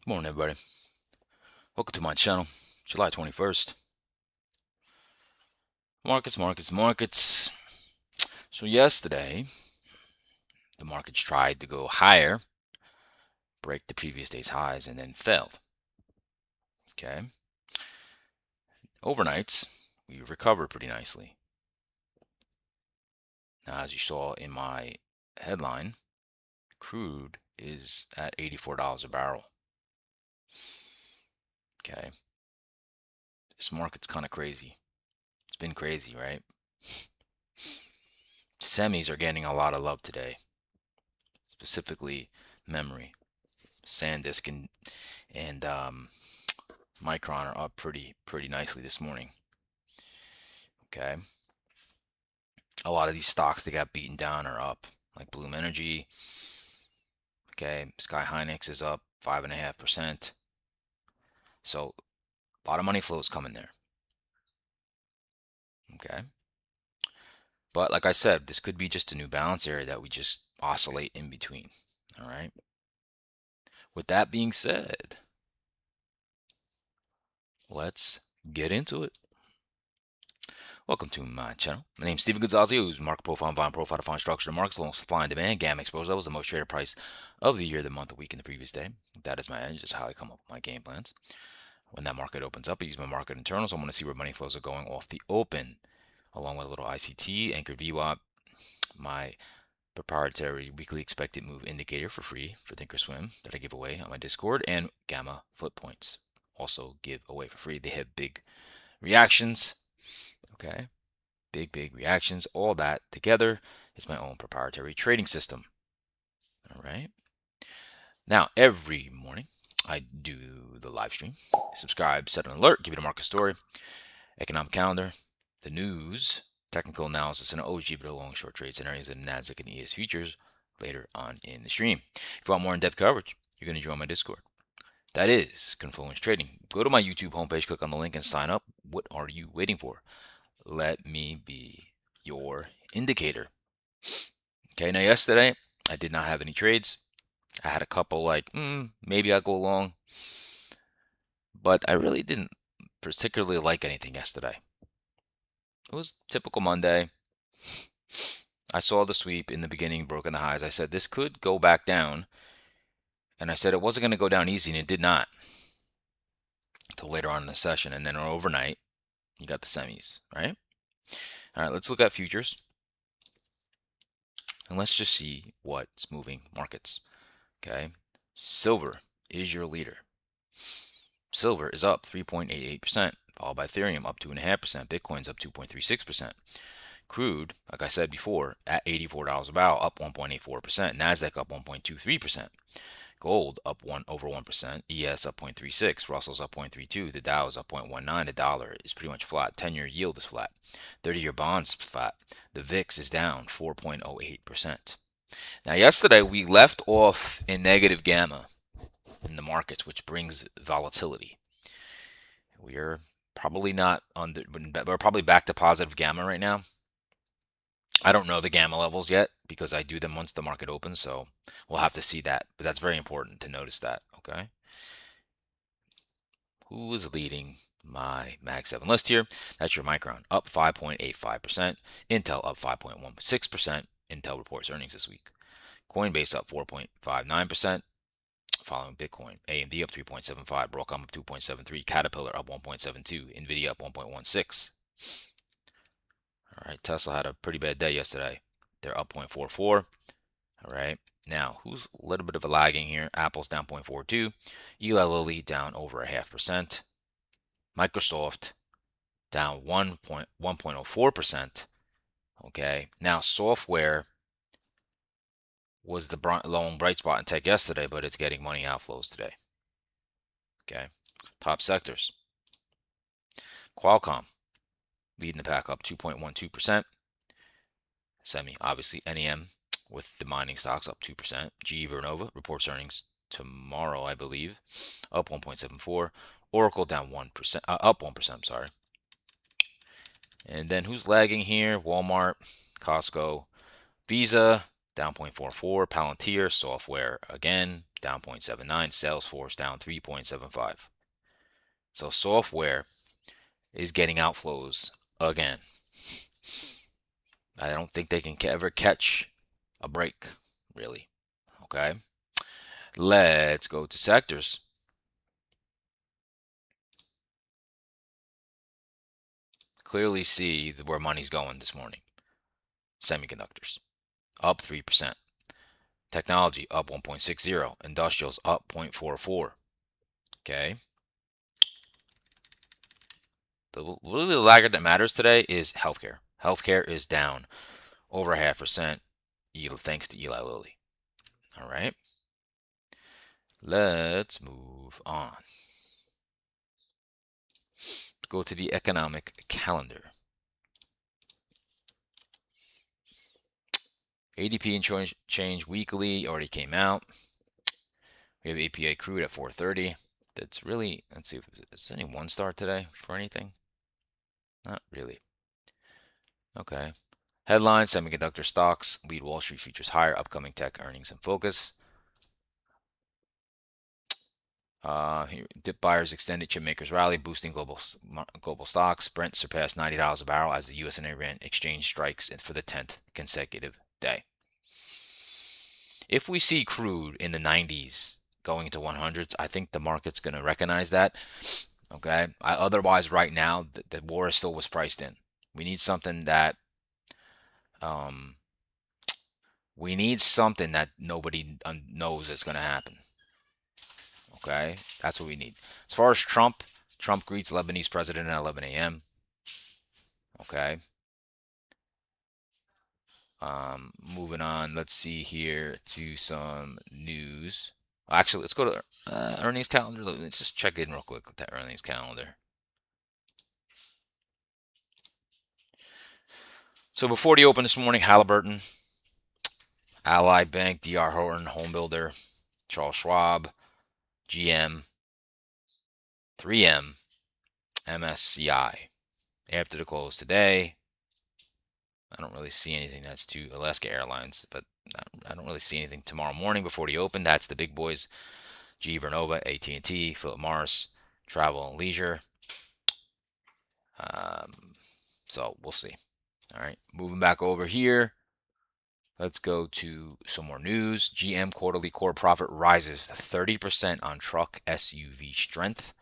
Good morning, everybody. Welcome to my channel. July 21st. Markets. So yesterday, the markets tried to go higher, break the previous day's highs, and then failed. Okay. Overnights, we recovered pretty nicely. Now, as you saw in my headline, crude is at $84 a barrel. Okay. This market's kind of crazy. It's been crazy, right? Semis are getting a lot of love today, specifically memory. SanDisk and Micron are up pretty nicely this morning. Okay, a lot of these stocks that got beaten down are up, like Bloom Energy. Okay, Sky Hynix is up 5.5%. So a lot of money flows coming there. Okay, but like I said, this could be just a new balance area that we just oscillate in between. All right. With that being said, let's get into it. Welcome to my channel. My name is Steven Gonzalez. I use market profile and bond profile to find structure of markets along supply and demand, gamma exposure levels, the most traded price of the year, the month, the week, and the previous day. That is my edge. That's how I come up with my game plans. When that market opens up, I use my market internals. I want to see where money flows are going off the open, along with a little ICT, anchored VWAP, my proprietary weekly expected move indicator for free for Thinkorswim that I give away on my Discord, and gamma flip points also give away for free. They have big reactions. Okay. Big reactions, all that together is my own proprietary trading system. All right. Now, every morning I do the live stream. Subscribe, set an alert, give you the market story, economic calendar, the news, technical analysis, and OG for the long short trade scenarios in NASDAQ and ES futures later on in the stream. If you want more in-depth coverage, you're going to join my Discord. That is Confluence Trading. Go to my YouTube homepage, click on the link, and sign up. What are you waiting for? Let me be your indicator. Okay, now yesterday I did not have any trades. I had a couple like, maybe I'll go long, but I really didn't particularly like anything yesterday. It was typical Monday. I saw the sweep in the beginning, broken the highs. I said this could go back down, and I said it wasn't going to go down easy, and it did not until later on in the session. And then overnight, you got the semis, right? All right, let's look at futures, and let's just see what's moving markets. Okay, silver is your leader. Silver is up 3.88%, followed by Ethereum up 2.5%. Bitcoin's up 2.36%. Crude, like I said before, at $84 a barrel, up 1.84%. Nasdaq up 1.23%. Gold up 1% over 1%. ES up 0.36. Russell's up 0.32. The Dow is up 0.19. The dollar is pretty much flat. 10-year yield is flat. 30-year bonds is flat. The VIX is down 4.08%. Now, yesterday we left off in negative gamma in the markets, which brings volatility. We're probably not on the, we're probably back to positive gamma right now. I don't know the gamma levels yet because I do them once the market opens, so we'll have to see that. But that's very important to notice that, okay? Who is leading my Mag 7 list here? That's your Micron, up 5.85%. Intel up 5.16%. Intel reports earnings this week. Coinbase up 4.59%. Following Bitcoin, AMD up 3.75, Broadcom up 2.73, Caterpillar up 1.72, Nvidia up 1.16. All right, Tesla had a pretty bad day yesterday. They're up 0.44. All right, now who's a little bit of a lagging here? Apple's down 0.42, Eli Lilly down over 0.5%, Microsoft down 1.04%. Okay, now software was the lone bright spot in tech yesterday, but it's getting money outflows today. Okay, top sectors. Qualcomm leading the pack up 2.12%. Semi, obviously, NEM with the mining stocks up 2%. GE Vernova reports earnings tomorrow, I believe, up 1.74. Oracle down 1%, up 1%, I'm sorry. And then who's lagging here? Walmart, Costco, Visa down 0.44. Palantir Software again down 0.79. Salesforce down 3.75. So software is getting outflows again. I don't think they can ever catch a break, really. Okay. Let's go to sectors. Clearly see where money's going this morning. Semiconductors up 3%. Technology up 1.60. Industrials up 0.44. Okay. Really the laggard that matters today is healthcare. Healthcare is down over 0.5%, thanks to Eli Lilly. All right. Let's move on. Go to the economic calendar. ADP and change weekly already came out. We have APA crude at 430. That's really, let's see if there's any one star today for anything. Not really. Okay. Headline: semiconductor stocks lead Wall Street futures higher. Upcoming tech earnings in focus. Dip buyers extended chip makers rally, boosting global stocks. Brent surpassed $90 a barrel as the U.S. and Iran exchange strikes for the 10th consecutive day. If we see crude in the 90s going into 100s, I think the market's going to recognize that. Okay. Otherwise, right now, the war still was priced in. We need something that nobody knows is going to happen. Okay, that's what we need. As far as Trump greets Lebanese president at 11 a.m. Okay. Moving on. Let's see here to some news. Actually, let's go to earnings calendar. Let's just check in real quick with that earnings calendar. So before the open this morning, Halliburton, Ally Bank, D.R. Horton, Home Builder, Charles Schwab, GM, 3M, MSCI. After the close today, I don't really see anything that's to Alaska Airlines, but I don't really see anything tomorrow morning before the open. That's the big boys: GE Vernova, AT&T, Philip Morris, Travel and Leisure. So we'll see. All right, moving back over here. Let's go to some more news. GM quarterly core profit rises 30% on truck SUV strength.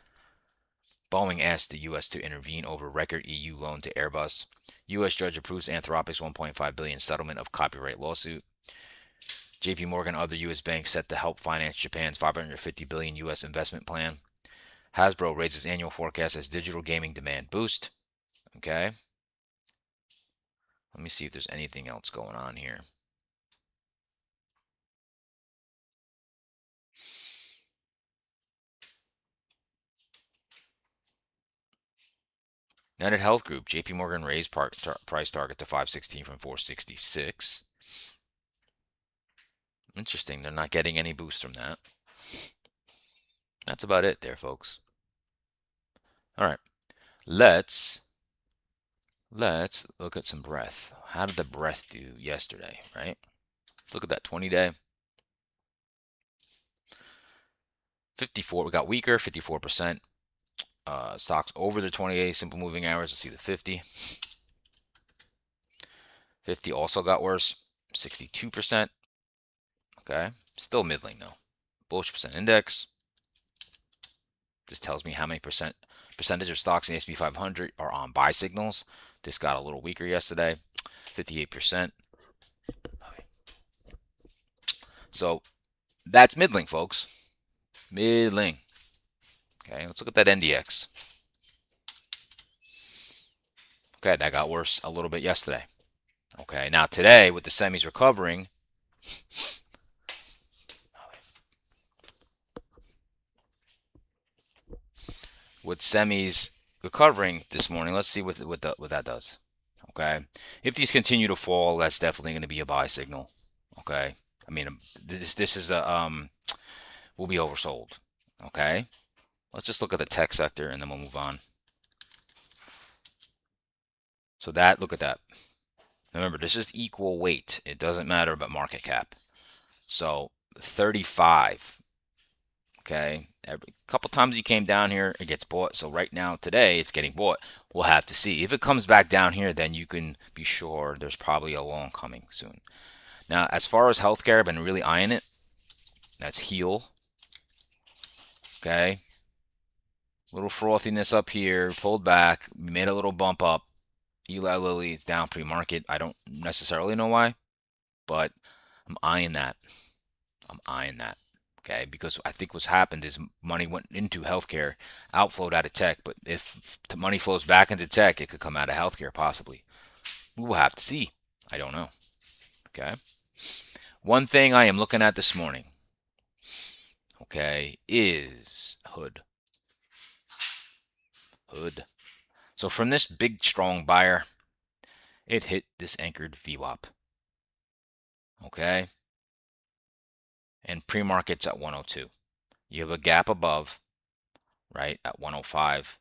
Boeing asked the U.S. to intervene over record EU loan to Airbus. U.S. judge approves Anthropic's $1.5 billion settlement of copyright lawsuit. JP Morgan and other U.S. banks set to help finance Japan's $550 billion U.S. investment plan. Hasbro raises annual forecast as digital gaming demand boost. Okay. Let me see if there's anything else going on here. United Health Group, JP Morgan raised price target to 516 from 466. Interesting, they're not getting any boost from that. That's about it there, folks. All right, let's look at some breadth. How did the breadth do yesterday, right? Look at that 20-day. 54, we got weaker, 54%. Stocks over the 20-day simple moving average. Let's see the 50. 50 also got worse, 62%. Okay, still middling though. Bullish percent index. This tells me how many percentage of stocks in the S&P 500 are on buy signals. This got a little weaker yesterday, 58%. So that's middling, folks. Middling. Okay, let's look at that NDX. Okay, that got worse a little bit yesterday. Okay, now today with the semis recovering, this morning, let's see what that does. Okay, if these continue to fall, that's definitely going to be a buy signal. Okay, I mean this is a will be oversold. Okay, let's just look at the tech sector and then we'll move on. So look at that. Remember, this is equal weight. It doesn't matter about market cap. So 35. Okay. Every couple times he came down here, it gets bought. So right now, today, it's getting bought. We'll have to see. If it comes back down here, then you can be sure there's probably a long coming soon. Now, as far as healthcare, I've been really eyeing it. That's heal. Okay. Little frothiness up here, pulled back, made a little bump up. Eli Lilly is down pre-market. I don't necessarily know why, but I'm eyeing that. I'm eyeing that. Okay, because I think what's happened is money went into healthcare, outflowed out of tech. But if the money flows back into tech, it could come out of healthcare possibly. We will have to see. I don't know. Okay. One thing I am looking at this morning, okay, is hood. Hood. So from this big strong buyer, it hit this anchored VWAP. Okay. And pre-market's at 102. You have a gap above, right, at 105.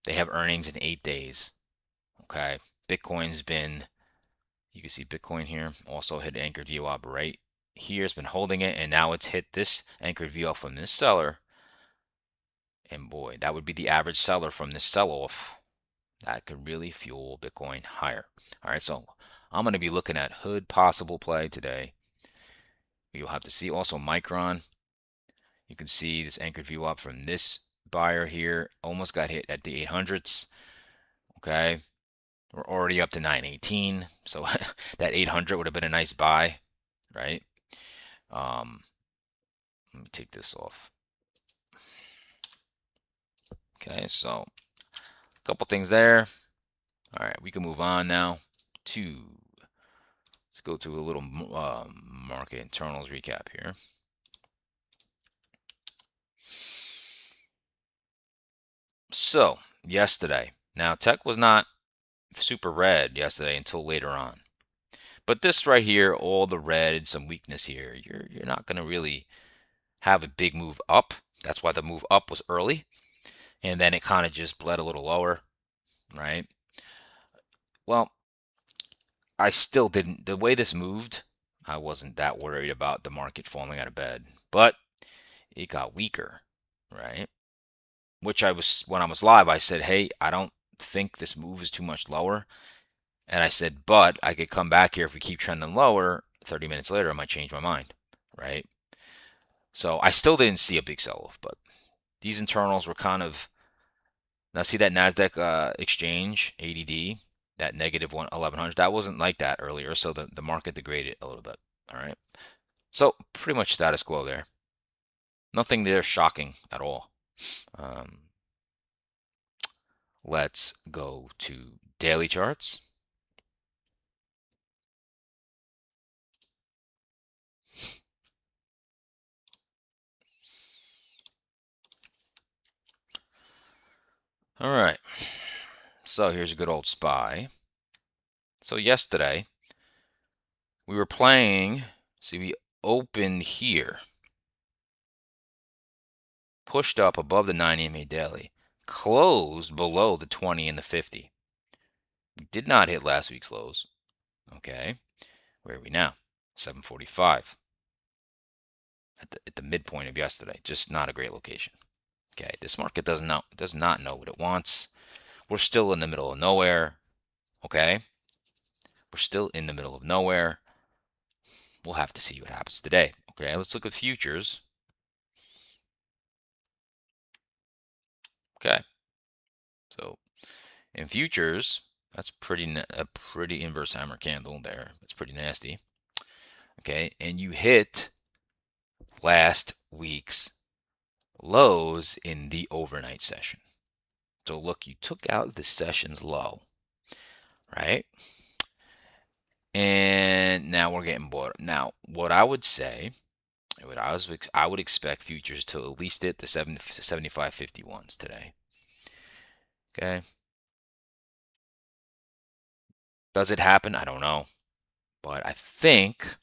They have earnings in 8 days. Okay. Bitcoin's been, you can see Bitcoin here also hit anchored VWAP right here. It's been holding it, and now it's hit this anchored VWAP from this seller. And boy, that would be the average seller from this sell-off. That could really fuel Bitcoin higher. All right, so I'm going to be looking at hood possible play today. You'll have to see also Micron. You can see this anchored VWAP from this buyer here almost got hit at the 800s. Okay, we're already up to 918, so that 800 would have been a nice buy, right? Let me take this off. Okay, so a couple things there. All right, we can move on now to, let's go to a little market internals recap here. So yesterday, now tech was not super red yesterday until later on. But this right here, all the red, some weakness here, you're not going to really have a big move up. That's why the move up was early. And then it kind of just bled a little lower, right? Well, I still didn't, the way this moved, I wasn't that worried about the market falling out of bed. But it got weaker, right? Which I was, when I was live, I said, hey, I don't think this move is too much lower. And I said, but I could come back here if we keep trending lower. 30 minutes later, I might change my mind, right? So I still didn't see a big sell-off, but these internals were kind of, now see that NASDAQ exchange, ADD, that negative 1100, that wasn't like that earlier, so the market degraded a little bit, all right? So pretty much status quo there. Nothing there shocking at all. Let's go to daily charts. All right. So here's a good old SPY. So yesterday, we were playing, see, we opened here, pushed up above the 9 EMA daily, closed below the 20 and the 50. We did not hit last week's lows. Okay. Where are we now? 745. At the midpoint of yesterday. Just not a great location. Okay. This market does not know what it wants. We're still in the middle of nowhere. Okay. We're still in the middle of nowhere. We'll have to see what happens today. Okay. Let's look at futures. Okay. So in futures, that's a pretty inverse hammer candle there. That's pretty nasty. Okay. And you hit last week's lows in the overnight session. So look, you took out the session's low, right? And now we're getting bought. Now, what I would say, I would expect futures to at least hit the 75.51s today. Okay. Does it happen? I don't know. But I think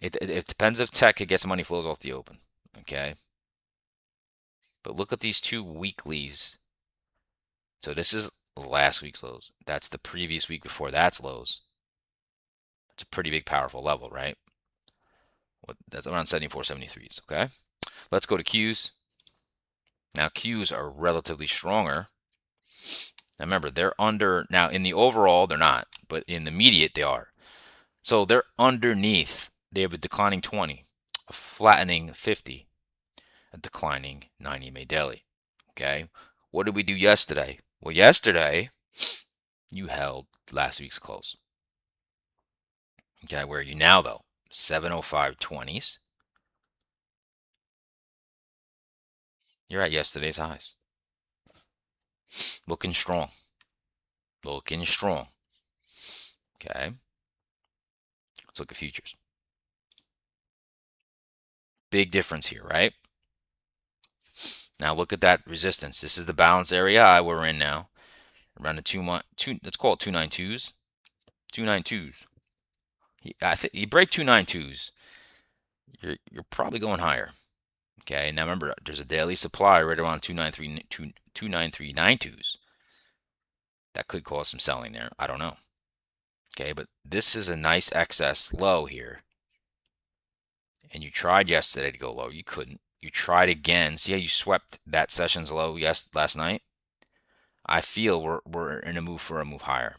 it depends if tech gets money flows off the open. Okay. But look at these two weeklies. So this is last week's lows. That's the previous week before that's lows. It's a pretty big, powerful level, right? That's around 74, 73s, okay? Let's go to Qs. Now, Qs are relatively stronger. Now, remember, they're under, now in the overall, they're not, but in the immediate, they are. So they're underneath. They have a declining 20, a flattening 50, a declining 90 EMA daily. Okay. What did we do yesterday? Well, yesterday, you held last week's close. Okay. Where are you now, though? 705.20s. You're at yesterday's highs. Looking strong. Looking strong. Okay. Let's look at futures. Big difference here, right? Now look at that resistance. This is the balance area we're in now. Around the let's call it 292s. 292s. I think you break 292s, you're probably going higher. Okay, now remember, there's a daily supply right around 293.92s. That could cause some selling there. I don't know. Okay, but this is a nice excess low here. And you tried yesterday to go low. You couldn't. You tried again. See how you swept that session's low last night? I feel we're in a move higher.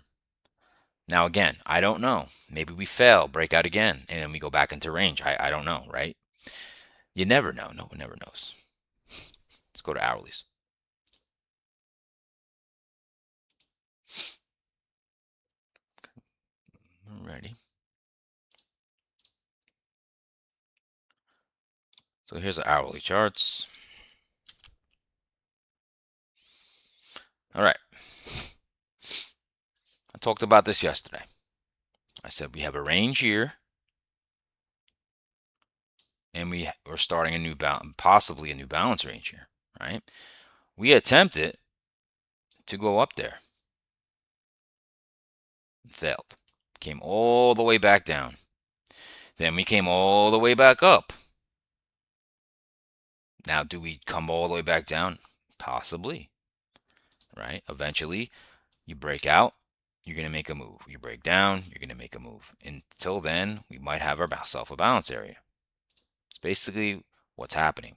Now again, I don't know. Maybe we fail, break out again, and then we go back into range. I don't know, right? You never know. No one never knows. Let's go to hourlies. Alrighty. So here's the hourly charts. All right. I talked about this yesterday. I said we have a range here, and we're starting a new possibly a new balance range here, right? We attempted to go up there, failed, came all the way back down. Then we came all the way back up. Now, do we come all the way back down? Possibly, right? Eventually, you break out, you're going to make a move. You break down, you're going to make a move. Until then, we might have ourselves a balance area. It's basically what's happening.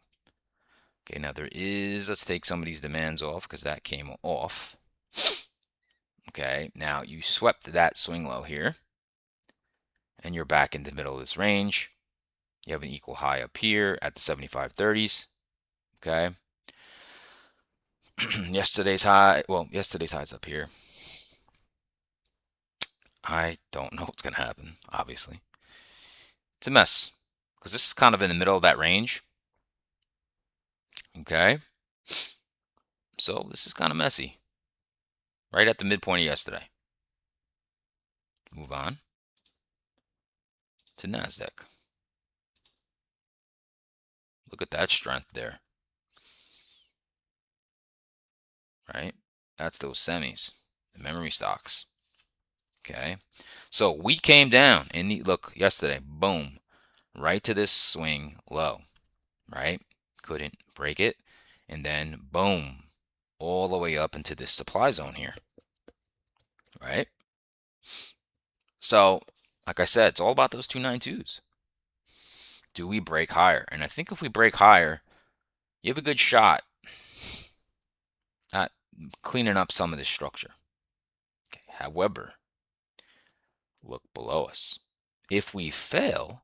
Okay, now let's take some of these demands off because that came off. Okay, now you swept that swing low here, and you're back in the middle of this range. You have an equal high up here at the 75.30s. Okay. Yesterday's high's up here. I don't know what's going to happen, obviously. It's a mess because this is kind of in the middle of that range. Okay. So this is kind of messy. Right at the midpoint of yesterday. Move on to NASDAQ. Look at that strength there. Right? That's those semis, the memory stocks. Okay. So we came down look yesterday, boom, right to this swing low, right? Couldn't break it. And then boom, all the way up into this supply zone here, right? So, like I said, it's all about those 292s. Do we break higher? And I think if we break higher, you have a good shot at cleaning up some of this structure. Okay. However, look below us. If we fail,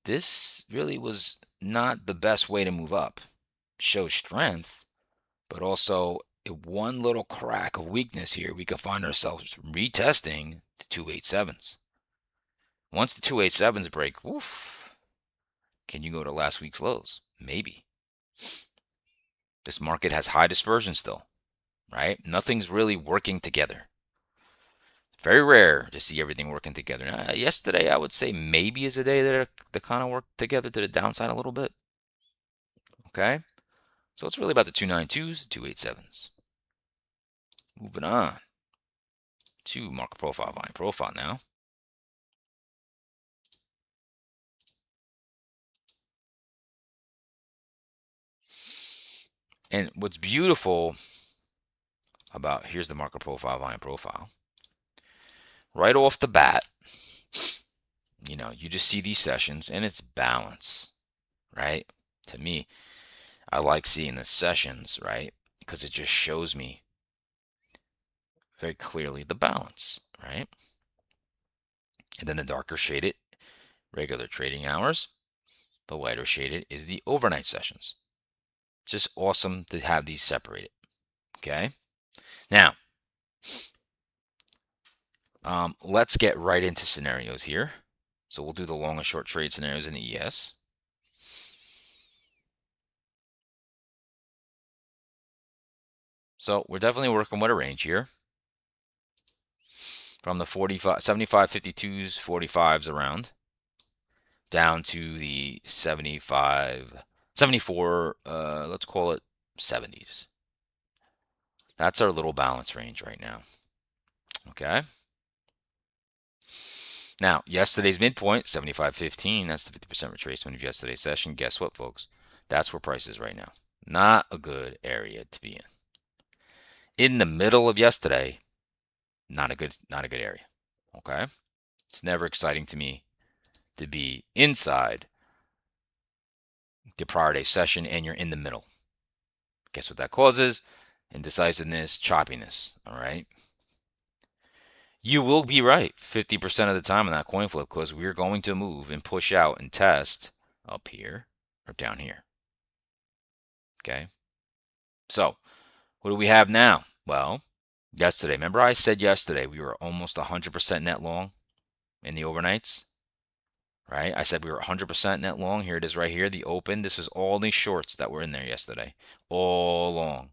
this really was not the best way to move up. Show strength, but also one little crack of weakness here, we could find ourselves retesting the 287s. Once the 287s break, woof, can you go to last week's lows? Maybe. This market has high dispersion still, right? Nothing's really working together. Very rare to see everything working together. Now, yesterday, I would say maybe is a day that they kind of worked together to the downside a little bit. Okay? So it's really about the 292s, 287s. Moving on to market profile, volume profile now. And what's beautiful about, here's the market profile, volume profile. Right off the bat, you just see these sessions and it's balance, right? To me, I like seeing the sessions, right? Because it just shows me very clearly the balance, right? And then the darker shaded, regular trading hours. The lighter shaded is the overnight sessions. Just awesome to have these separated, okay? Now, let's get right into scenarios here. So we'll do the long and short trade scenarios in the ES. So we're definitely working with a range here. From the 45, 75, 52s, 45s around, down to the 75, 74, let's call it 70s. That's our little balance range right now. Okay. Now, yesterday's midpoint, 75.15, that's the 50% retracement of yesterday's session. Guess what, folks? That's where price is right now. Not a good area to be in. In the middle of yesterday, not a good area. Okay? It's never exciting to me to be inside the prior day session and you're in the middle. Guess what that causes? Indecisiveness, choppiness. All right. You will be right 50% of the time on that coin flip because we're going to move and push out and test up here or down here. Okay. So what do we have now? Well, yesterday, remember I said yesterday we were almost 100% net long in the overnights, right? I said we were 100% net long. Here it is right here, the open. This is all these shorts that were in there yesterday, all long.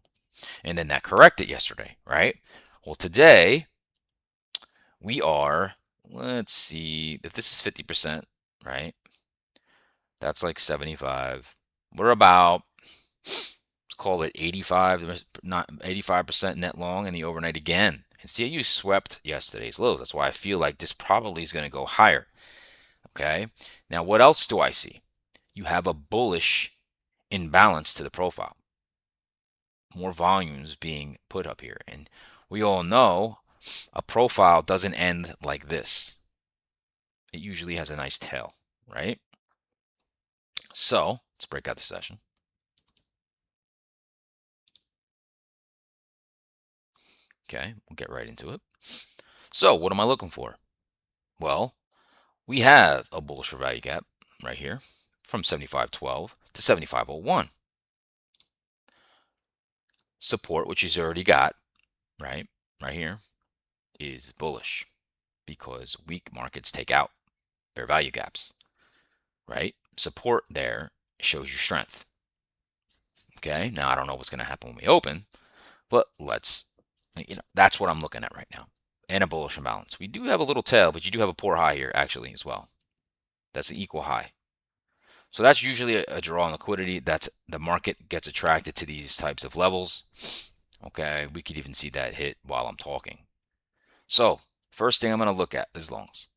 And then that corrected yesterday, right? Well, today we are, let's see, if this is 50%, right? That's like 75. We're about, let's call it 85, not 85% net long in the overnight again. And CAU swept yesterday's lows. That's why I feel like this probably is going to go higher. Okay. Now, what else do I see? You have a bullish imbalance to the profile. More volumes being put up here. And we all know a profile doesn't end like this. It usually has a nice tail, right? So let's break out the session. Okay, we'll get right into it. So what am I looking for? Well, we have a bullish for value gap right here from 75.12 to 75.01. Support, which he's already got, right here, is bullish because weak markets take out their value gaps, right? Support there shows you strength. Okay, now I don't know what's going to happen when we open, but that's what I'm looking at right now. And a bullish imbalance. We do have a little tail, but you do have a poor high here actually as well. That's an equal high. So that's usually a draw on liquidity. That's the market gets attracted to these types of levels. Okay, we could even see that hit while I'm talking. So first thing I'm going to look at is longs.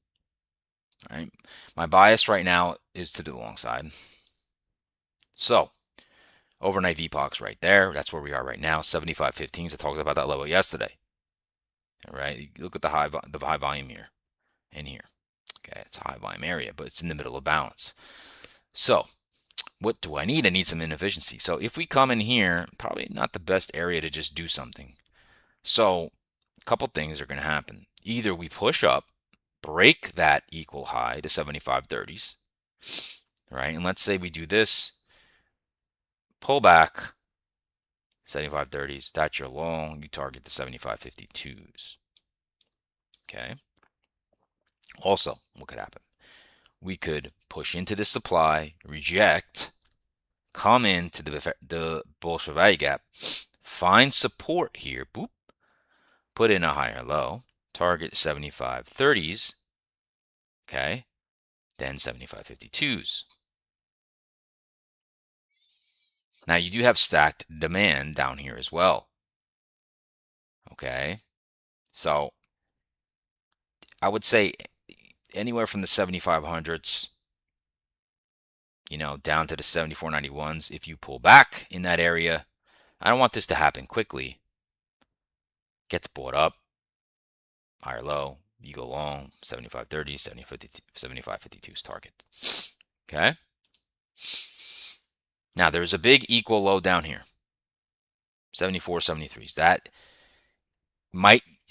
All right, my bias right now is to the long side. So overnight VPOC's right there. That's where we are right now. 75.15s. I talked about that level yesterday. All right, you look at the high volume here and here. Okay, it's a high volume area, but it's in the middle of balance. So what do I need? I need some inefficiency. So if we come in here, probably not the best area to just do something. So a couple things are going to happen. Either we push up, break that equal high to 75.30s, right? And let's say we do this, pull back 75.30s. That's your long. You target the 75.52s. Okay. Also, what could happen? We could push into the supply, reject, come into the bullish value gap, find support here, boop, put in a higher low, target 75.30s, okay, then 75.52s. Now you do have stacked demand down here as well, okay? So I would say anywhere from the 7500s, down to the 7491s, if you pull back in that area, I don't want this to happen quickly, gets bought up, higher low, you go long, 75.30, 75.52 is target. Okay. Now there's a big equal low down here, 74.73s.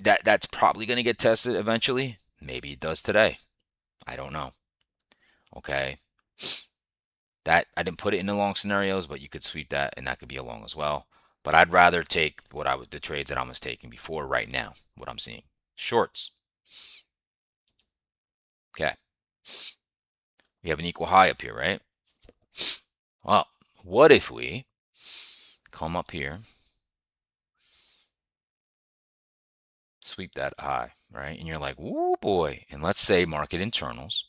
That's probably going to get tested eventually. Maybe it does today. I don't know. Okay. That I didn't put it in the long scenarios, but you could sweep that and that could be a long as well. But I'd rather take the trades that I was taking before right now, what I'm seeing. Shorts. Okay. We have an equal high up here, right? Well, what if we come up here, sweep that high, right? And you're like, "Woo boy." And let's say market internals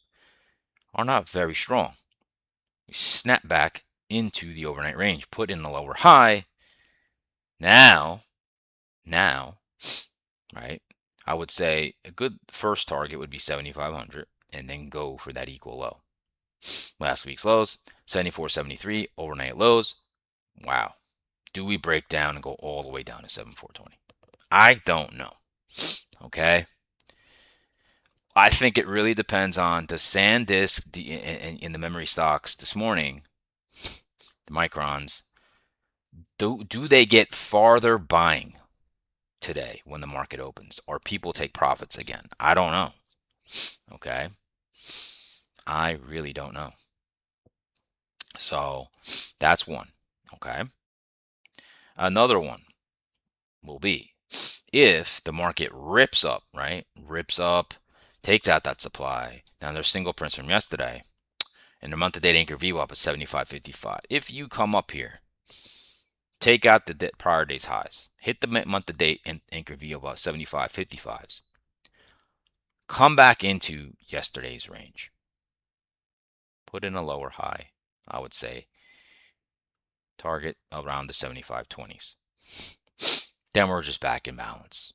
are not very strong. We snap back into the overnight range, put in the lower high. Now, right? I would say a good first target would be 7,500 and then go for that equal low. Last week's lows, 74.73, overnight lows. Wow. Do we break down and go all the way down to 7,420? I don't know. Okay. I think it really depends on the SanDisk in the memory stocks this morning, the microns. Do they get farther buying today when the market opens, or people take profits again? I don't know. Okay. I really don't know. So that's one. Okay. Another one will be if the market rips up, right? Rips up, takes out that supply. Now there's single prints from yesterday, and the month to date anchor VWAP is 75.55. If you come up here, take out the prior day's highs, hit the month to date anchor VWAP 75.55s, come back into yesterday's range, put in a lower high, I would say target around the 75.20s. Then we're just back in balance.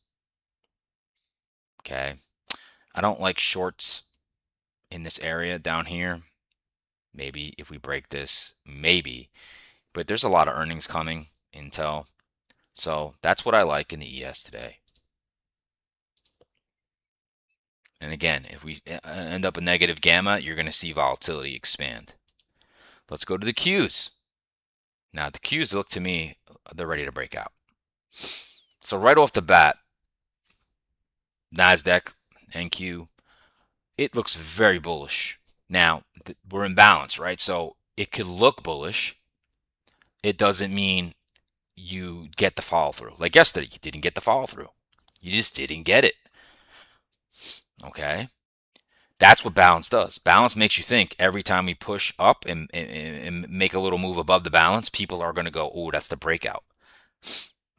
Okay. I don't like shorts in this area down here. Maybe if we break this, maybe. But there's a lot of earnings coming, Intel. So that's what I like in the ES today. And again, if we end up a negative gamma, you're going to see volatility expand. Let's go to the Qs. Now, the Qs look to me, they're ready to break out. So right off the bat, NASDAQ, NQ, it looks very bullish. Now, we're in balance, right? So it could look bullish. It doesn't mean you get the follow through. Like yesterday, you didn't get the follow through. You just didn't get it. Okay? That's what balance does. Balance makes you think every time we push up and make a little move above the balance, people are going to go, oh, that's the breakout.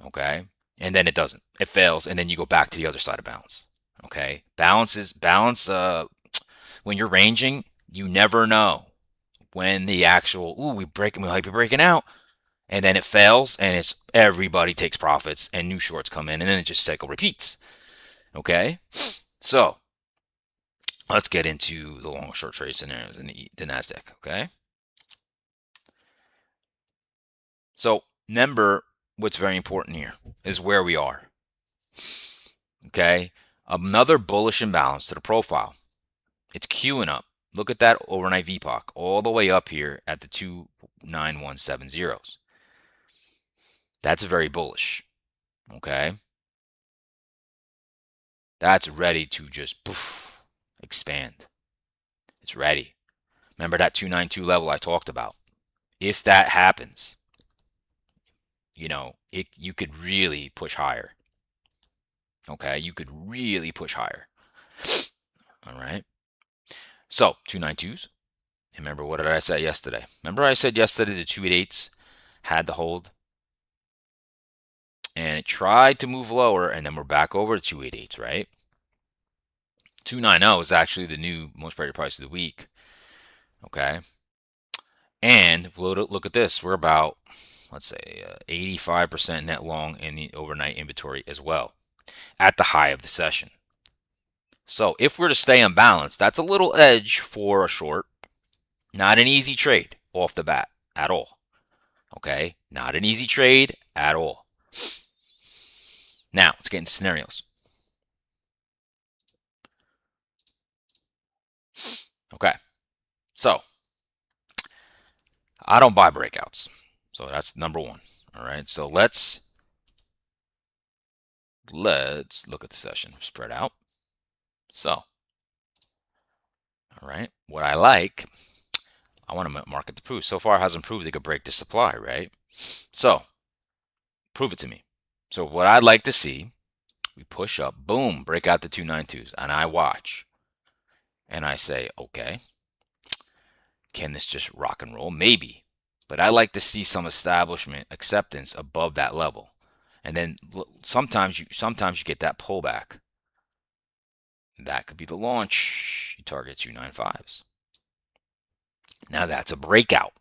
Okay? And then it doesn't. It fails, and then you go back to the other side of balance. Okay? Balance, when you're ranging, you never know when the actual, we might be breaking out. And then it fails, and it's everybody takes profits, and new shorts come in, and then it just cycle repeats. Okay? So, let's get into the long short trade scenarios in the NASDAQ, okay? So, remember what's very important here is where we are. Okay? Another bullish imbalance to the profile. It's queuing up. Look at that overnight VPOC all the way up here at the 29170s. That's very bullish. Okay? That's ready to just poof, expand. It's ready. Remember that 292 level I talked about? If that happens, you could really push higher. Okay, you could really push higher. All right. So 292s. Remember, what did I say yesterday? Remember I said yesterday the 288s had to hold, and it tried to move lower, and then we're back over to 288s, right? 290 is actually the new most traded price of the week. Okay. And look at this. We're about, let's say, 85% net long in the overnight inventory as well at the high of the session. So if we're to stay unbalanced, that's a little edge for a short. Not an easy trade off the bat at all. Okay? Not an easy trade at all. Now, let's get into scenarios. Okay, so I don't buy breakouts. So that's number one. All right, so let's look at the session spread out. So, all right, what I like, I want to market to prove. So far, it hasn't proved it could break the supply, right? So, prove it to me. So, what I'd like to see, we push up, boom, break out the 292s, and I watch, and I say, okay, can this just rock and roll? Maybe, but I like to see some establishment acceptance above that level, and then sometimes you get that pullback. That could be the launch. You target 295s. Now that's a breakout.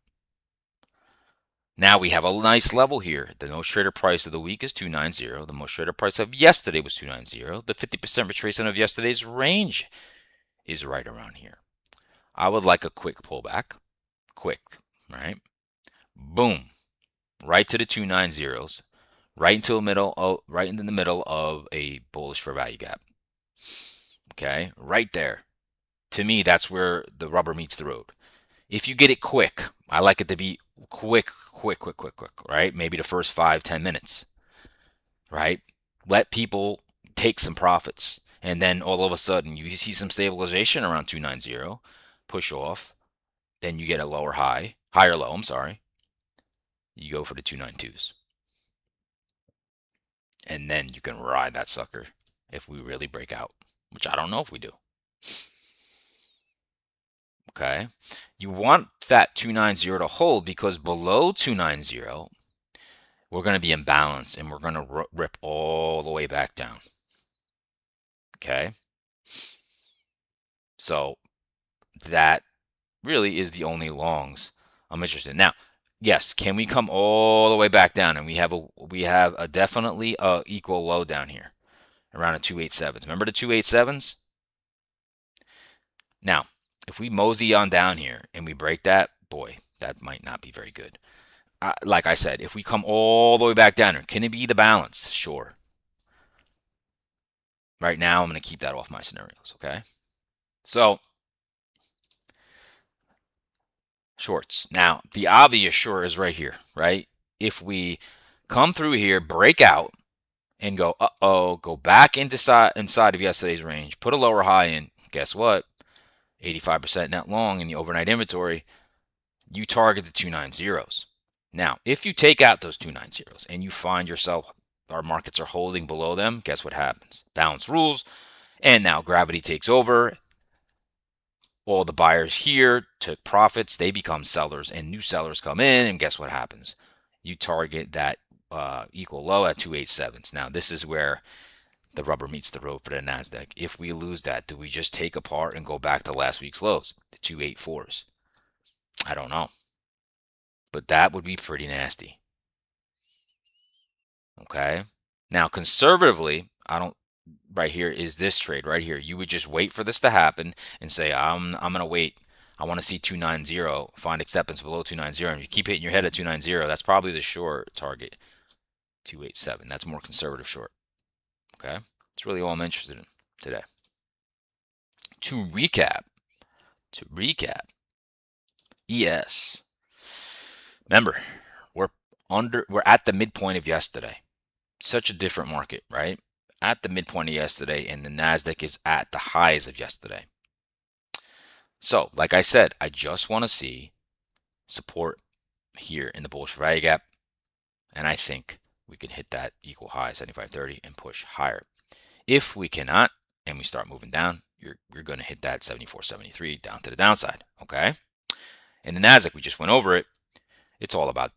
Now we have a nice level here. The most traded price of the week is 290. The most traded price of yesterday was 290. The 50% retracement of yesterday's range is right around here. I would like a quick pullback. Quick, right? Boom. Right to the 290s. Right into the middle of a bullish for value gap. Okay? Right there. To me, that's where the rubber meets the road. If you get it quick, I like it to be quick, right? Maybe the first 5-10 minutes, right? Let people take some profits. And then all of a sudden, you see some stabilization around 290, push off. Then you get a higher low, I'm sorry. You go for the 292s. And then you can ride that sucker if we really break out, which I don't know if we do. Okay. You want that 290 to hold because below 290, we're going to be in balance and we're going to rip all the way back down. Okay. So that really is the only longs I'm interested in. Now, yes, can we come all the way back down? And we have a definitely equal low down here around the 287s. Remember the 287s? Now, if we mosey on down here and we break that, boy, that might not be very good. Like I said, if we come all the way back down here, can it be the balance? Sure. Right now, I'm going to keep that off my scenarios, okay? So, shorts. Now, the obvious short is right here, right? If we come through here, break out, and go, go back inside of yesterday's range, put a lower high in, guess what? 85% net long in the overnight inventory, you target the 290s. Now, if you take out those 290s and you find yourself, our markets are holding below them, guess what happens? Balance rules, and now gravity takes over. All the buyers here took profits, they become sellers, and new sellers come in, and guess what happens? You target that equal low at 287s. Now, this is where the rubber meets the road for the NASDAQ. If we lose that, do we just take apart and go back to last week's lows, the 284s? I don't know. But that would be pretty nasty. Okay. Now, conservatively, I don't, right here is this trade right here. You would just wait for this to happen and say, I'm going to wait. I want to see 290, find acceptance below 290. And you keep hitting your head at 290, that's probably the short target, 287. That's more conservative short. Okay. That's really all I'm interested in today. To recap, ES. Remember, we're at the midpoint of yesterday. Such a different market, right? At the midpoint of yesterday, and the NASDAQ is at the highs of yesterday. So, like I said, I just want to see support here in the bullish value gap, and I think we can hit that equal high 75.30 and push higher. If we cannot, and we start moving down, you're going to hit that 74.73 down to the downside. Okay. And the NASDAQ, we just went over it. It's all about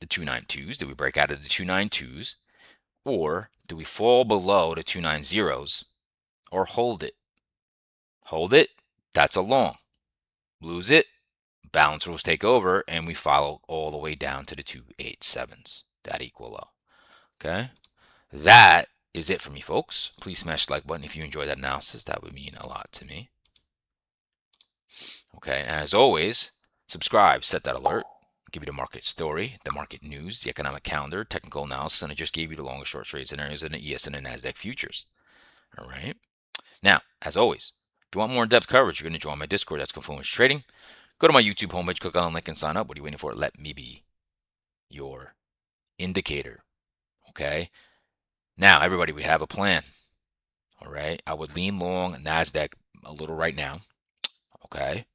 the 292s. Do we break out of the 292s? Or do we fall below the 290s or hold it? Hold it, that's a long. Lose it, balance rules take over, and we follow all the way down to the 287s, that equal low. Okay? That is it for me, folks. Please smash the like button if you enjoyed that analysis. That would mean a lot to me. Okay, and as always, subscribe, set that alert. give you the market story, the market news, the economic calendar, technical analysis, and I just gave you the long and short trade scenarios in the ES and the NASDAQ futures. All right. Now, as always, if you want more in-depth coverage, you're going to join my Discord. That's Confluence Trading. Go to my YouTube homepage, click on the link, and sign up. What are you waiting for? Let me be your indicator. Okay. Now, everybody, we have a plan. All right. I would lean long NASDAQ a little right now. Okay.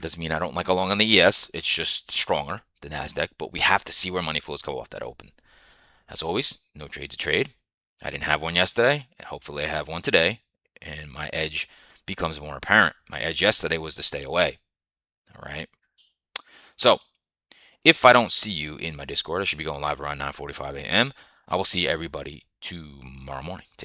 Doesn't mean I don't like a long on the ES. It's just stronger than NASDAQ, but we have to see where money flows go off that open. As always, no trade to trade. I didn't have one yesterday, and hopefully I have one today, and my edge becomes more apparent. My edge yesterday was to stay away. All right. So if I don't see you in my Discord, I should be going live around 9:45 a.m. I will see everybody tomorrow morning. Take